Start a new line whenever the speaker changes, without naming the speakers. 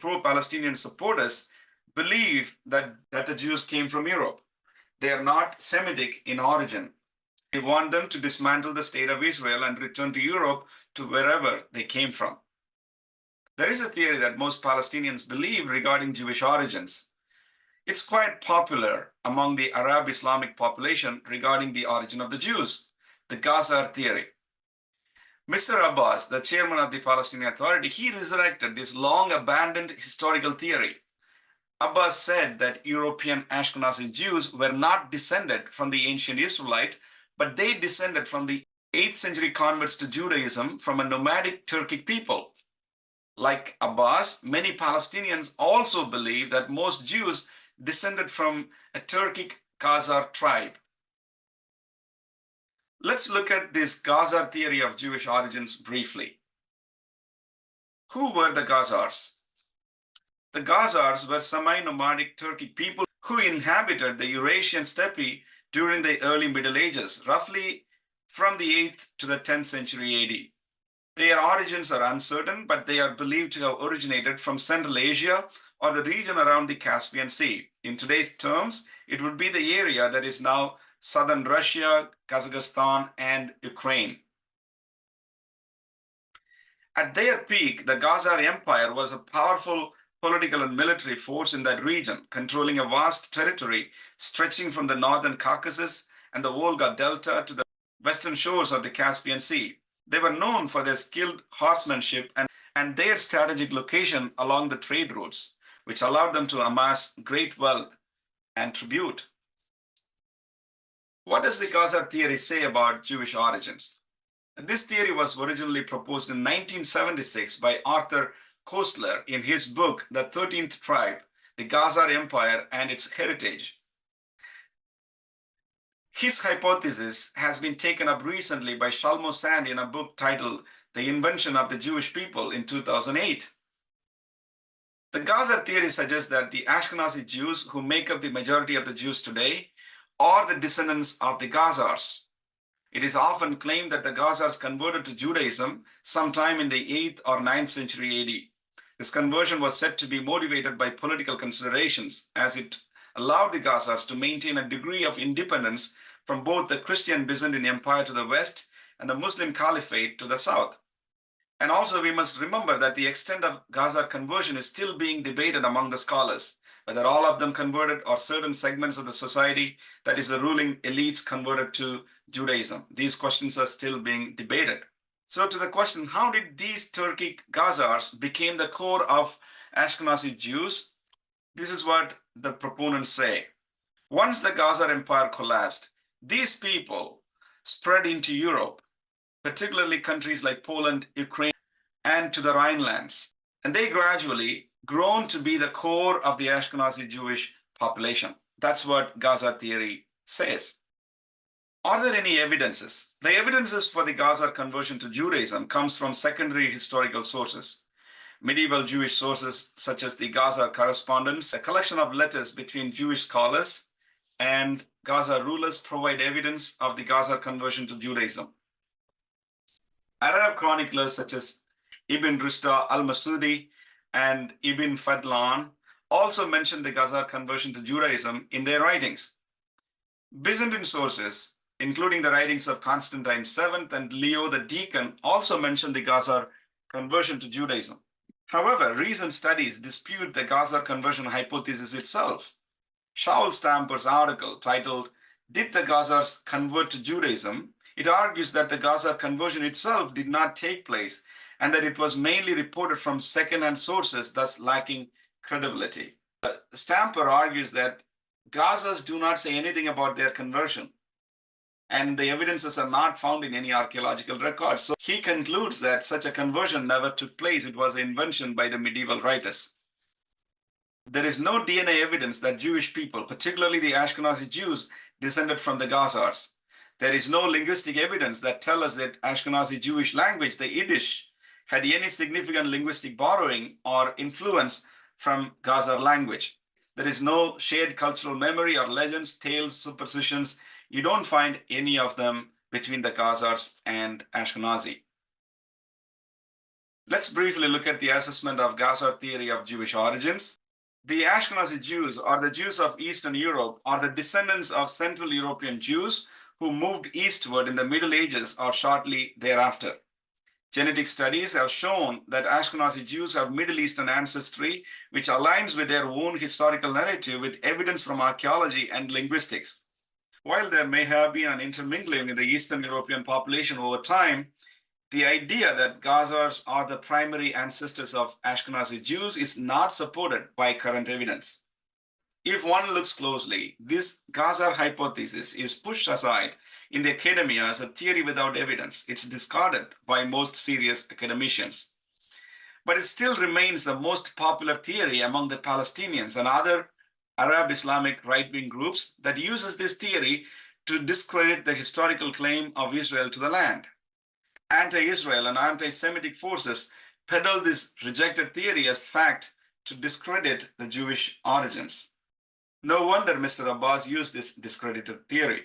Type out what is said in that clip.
pro-Palestinian supporters believe that the Jews came from Europe. They are not Semitic in origin. They want them to dismantle the state of Israel and return to Europe, to wherever they came from. There is a theory that most Palestinians believe regarding Jewish origins. It's quite popular among the Arab Islamic population regarding the origin of the Jews, the Khazar theory. Mr. Abbas, the chairman of the Palestinian Authority, he resurrected this long abandoned historical theory. Abbas said that European Ashkenazi Jews were not descended from the ancient Israelite, but they descended from the 8th century converts to Judaism from a nomadic Turkic people. Like Abbas, many Palestinians also believe that most Jews descended from a Turkic Khazar tribe. Let's look at this Khazar theory of Jewish origins briefly. Who were the Khazars? The Khazars were semi-nomadic Turkic people who inhabited the Eurasian steppe during the early Middle Ages, roughly from the 8th to the 10th century AD. Their origins are uncertain, but they are believed to have originated from Central Asia or the region around the Caspian Sea. In today's terms, it would be the area that is now southern Russia, Kazakhstan, and Ukraine. At their peak, the Khazar Empire was a powerful political and military force in that region, controlling a vast territory stretching from the northern Caucasus and the Volga Delta to the western shores of the Caspian Sea. They were known for their skilled horsemanship and their strategic location along the trade routes, which allowed them to amass great wealth and tribute. What does the Khazar theory say about Jewish origins? This theory was originally proposed in 1976 by Arthur Koestler in his book, The 13th Tribe, the Khazar Empire and its Heritage. His hypothesis has been taken up recently by Shalmo Sand in a book titled The Invention of the Jewish People in 2008. The Khazar theory suggests that the Ashkenazi Jews who make up the majority of the Jews today are the descendants of the Khazars. It is often claimed that the Khazars converted to Judaism sometime in the 8th or 9th century AD. This conversion was said to be motivated by political considerations, as it allowed the Khazars to maintain a degree of independence from both the Christian Byzantine Empire to the west and the Muslim Caliphate to the south. And also we must remember that the extent of Khazar conversion is still being debated among the scholars, whether all of them converted or certain segments of the society, that is the ruling elites, converted to Judaism. These questions are still being debated. So to the question, how did these Turkic Khazars become the core of Ashkenazi Jews? This is what the proponents say. Once the Khazar Empire collapsed, these people spread into Europe, particularly countries like Poland, Ukraine, and to the Rhinelands. And they gradually grown to be the core of the Ashkenazi Jewish population. That's what Khazar theory says. Are there any evidences? The evidences for the Khazar conversion to Judaism comes from secondary historical sources. Medieval Jewish sources such as the Khazar Correspondence, a collection of letters between Jewish scholars and Khazar rulers, provide evidence of the Khazar conversion to Judaism. Arab chroniclers such as Ibn Rushd al-Masudi and Ibn Fadlan also mention the Khazar conversion to Judaism in their writings. Byzantine sources, including the writings of Constantine VII and Leo the Deacon, also mention the Khazar conversion to Judaism. However, recent studies dispute the Khazar conversion hypothesis itself. Shaul Stamper's article titled, "Did the Khazars convert to Judaism?" It argues that the Khazar conversion itself did not take place and that it was mainly reported from second-hand sources, thus lacking credibility. Stamper argues that Khazars do not say anything about their conversion, and the evidences are not found in any archaeological records. So he concludes that such a conversion never took place. It was an invention by the medieval writers. There is no DNA evidence that Jewish people, particularly the Ashkenazi Jews, descended from the Khazars. There is no linguistic evidence that tells us that Ashkenazi Jewish language, the Yiddish, had any significant linguistic borrowing or influence from Khazar language. There is no shared cultural memory or legends, tales, superstitions. You don't find any of them between the Khazars and Ashkenazi. Let's briefly look at the assessment of Khazar theory of Jewish origins. The Ashkenazi Jews, or the Jews of Eastern Europe, are the descendants of Central European Jews who moved eastward in the Middle Ages or shortly thereafter. Genetic studies have shown that Ashkenazi Jews have Middle Eastern ancestry, which aligns with their own historical narrative with evidence from archaeology and linguistics. While there may have been an intermingling in the Eastern European population over time, the idea that Khazars are the primary ancestors of Ashkenazi Jews is not supported by current evidence. If one looks closely, this Khazar hypothesis is pushed aside in the academia as a theory without evidence. It's discarded by most serious academicians. But it still remains the most popular theory among the Palestinians and other Arab Islamic right-wing groups that uses this theory to discredit the historical claim of Israel to the land. Anti-Israel and anti-Semitic forces peddle this rejected theory as fact to discredit the Jewish origins. No wonder Mr. Abbas used this discredited theory.